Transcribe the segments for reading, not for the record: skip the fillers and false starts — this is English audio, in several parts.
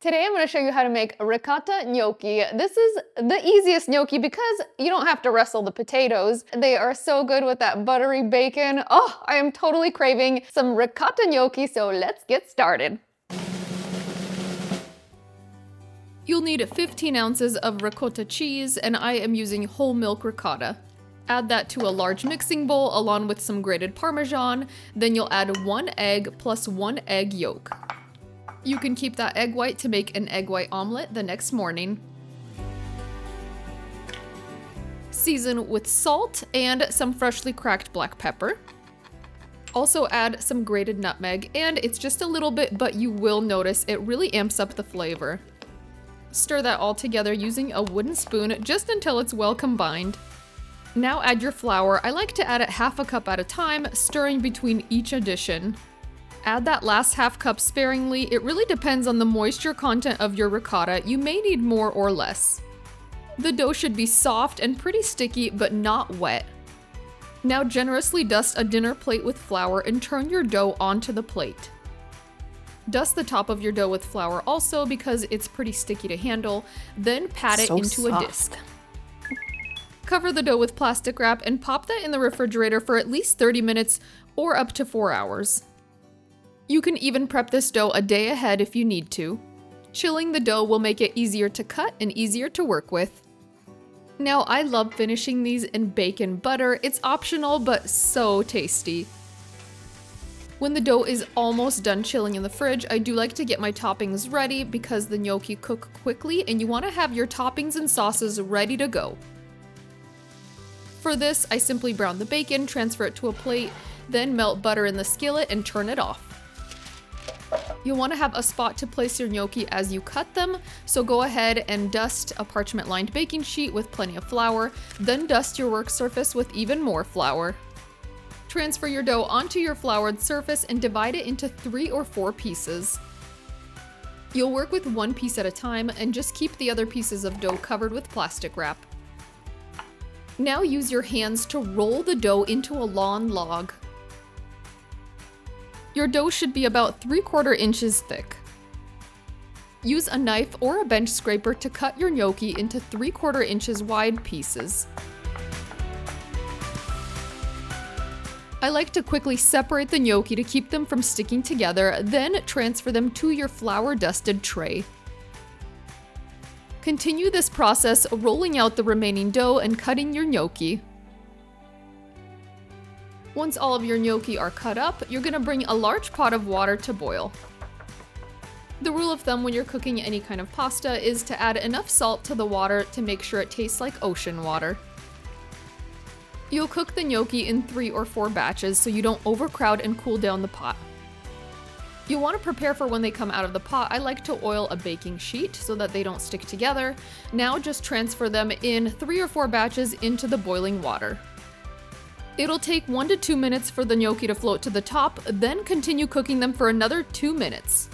Today I'm going to show you how to make ricotta gnocchi. This is the easiest gnocchi because you don't have to wrestle the potatoes. They are so good with that buttery bacon. Oh, I am totally craving some ricotta gnocchi, so let's get started. You'll need 15 ounces of ricotta cheese, and I am using whole milk ricotta. Add that to a large mixing bowl along with some grated Parmesan. Then you'll add 1 egg plus 1 egg yolk. You can keep that egg white to make an egg white omelet the next morning. Season with salt and some freshly cracked black pepper. Also add some grated nutmeg, and it's just a little bit, but you will notice it really amps up the flavor. Stir that all together using a wooden spoon just until it's well combined. Now add your flour. I like to add it half a cup at a time, stirring between each addition. Add that last half cup sparingly. It really depends on the moisture content of your ricotta. You may need more or less. The dough should be soft and pretty sticky, but not wet. Now generously dust a dinner plate with flour and turn your dough onto the plate. Dust the top of your dough with flour also because it's pretty sticky to handle. Then pat it into a disc. Cover the dough with plastic wrap and pop that in the refrigerator for at least 30 minutes or up to 4 hours. You can even prep this dough a day ahead if you need to. Chilling the dough will make it easier to cut and easier to work with. Now, I love finishing these in bacon butter. It's optional, but so tasty. When the dough is almost done chilling in the fridge, I do like to get my toppings ready because the gnocchi cook quickly and you want to have your toppings and sauces ready to go. For this, I simply brown the bacon, transfer it to a plate, then melt butter in the skillet and turn it off. You'll want to have a spot to place your gnocchi as you cut them, so go ahead and dust a parchment-lined baking sheet with plenty of flour, then dust your work surface with even more flour. Transfer your dough onto your floured surface and divide it into 3 or 4 pieces. You'll work with 1 piece at a time and just keep the other pieces of dough covered with plastic wrap. Now use your hands to roll the dough into a long log. Your dough should be about 3/4 inches thick. Use a knife or a bench scraper to cut your gnocchi into 3/4 inches wide pieces. I like to quickly separate the gnocchi to keep them from sticking together, then transfer them to your flour-dusted tray. Continue this process, rolling out the remaining dough and cutting your gnocchi. Once all of your gnocchi are cut up, you're going to bring a large pot of water to boil. The rule of thumb when you're cooking any kind of pasta is to add enough salt to the water to make sure it tastes like ocean water. You'll cook the gnocchi in 3 or 4 batches so you don't overcrowd and cool down the pot. You'll want to prepare for when they come out of the pot. I like to oil a baking sheet so that they don't stick together. Now just transfer them in 3 or 4 batches into the boiling water. It'll take 1 to 2 minutes for the gnocchi to float to the top, then continue cooking them for another 2 minutes.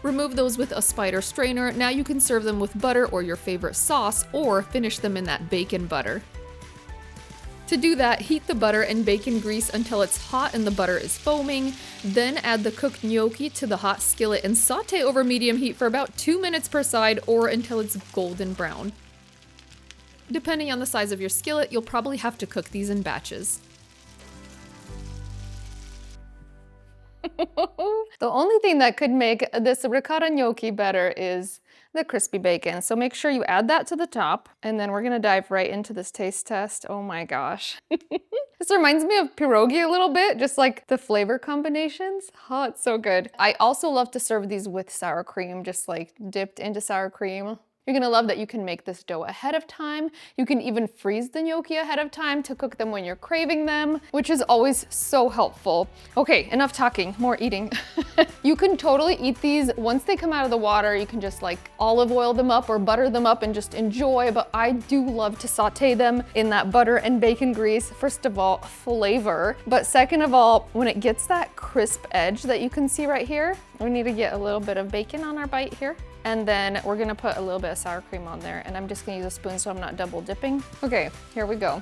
Remove those with a spider strainer. Now you can serve them with butter or your favorite sauce, or finish them in that bacon butter. To do that, heat the butter and bacon grease until it's hot and the butter is foaming. Then add the cooked gnocchi to the hot skillet and saute over medium heat for about 2 minutes per side or until it's golden brown. Depending on the size of your skillet, you'll probably have to cook these in batches. The only thing that could make this ricotta gnocchi better is the crispy bacon. So make sure you add that to the top, and then we're gonna dive right into this taste test. Oh my gosh. This reminds me of pierogi a little bit, just like the flavor combinations. Oh, it's so good. I also love to serve these with sour cream, just like dipped into sour cream. You're gonna love that you can make this dough ahead of time. You can even freeze the gnocchi ahead of time to cook them when you're craving them, which is always so helpful. Okay, enough talking, more eating. You can totally eat these once they come out of the water. You can just like olive oil them up or butter them up and just enjoy, but I do love to saute them in that butter and bacon grease. First of all, flavor, but second of all, when it gets that crisp edge that you can see right here, we need to get a little bit of bacon on our bite here. And then we're gonna put a little bit of sour cream on there, and I'm just gonna use a spoon so I'm not double dipping. Okay, here we go.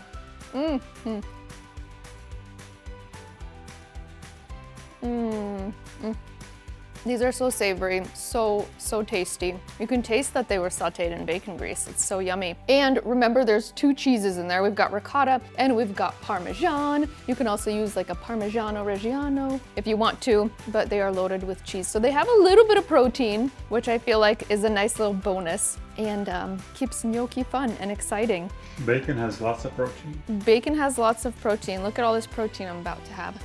These are so savory, so tasty. You can taste that they were sauteed in bacon grease. It's so yummy. And remember, there's 2 cheeses in there. We've got ricotta and we've got Parmesan. You can also use like a Parmigiano Reggiano if you want to, but they are loaded with cheese. So they have a little bit of protein, which I feel like is a nice little bonus and keeps gnocchi fun and exciting. Bacon has lots of protein. Bacon has lots of protein. Look at all this protein I'm about to have.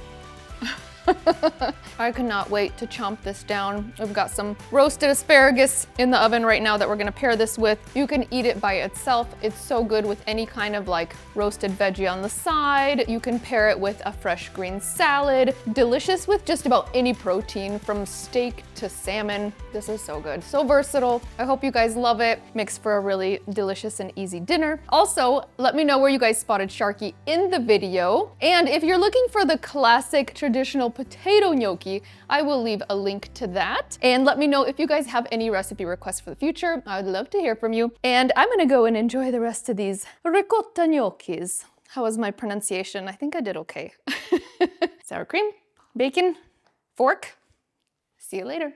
I cannot wait to chomp this down. We've got some roasted asparagus in the oven right now that we're gonna pair this with. You can eat it by itself. It's so good with any kind of like roasted veggie on the side. You can pair it with a fresh green salad. Delicious with just about any protein from steak to salmon. This is so good, so versatile. I hope you guys love it. Makes for a really delicious and easy dinner. Also, let me know where you guys spotted Sharky in the video. And if you're looking for the classic traditional potato gnocchi, I will leave a link to that. And let me know if you guys have any recipe requests for the future. I would love to hear from you. And I'm gonna go and enjoy the rest of these ricotta gnocchis. How was my pronunciation? I think I did okay. Sour cream, bacon, fork. See you later.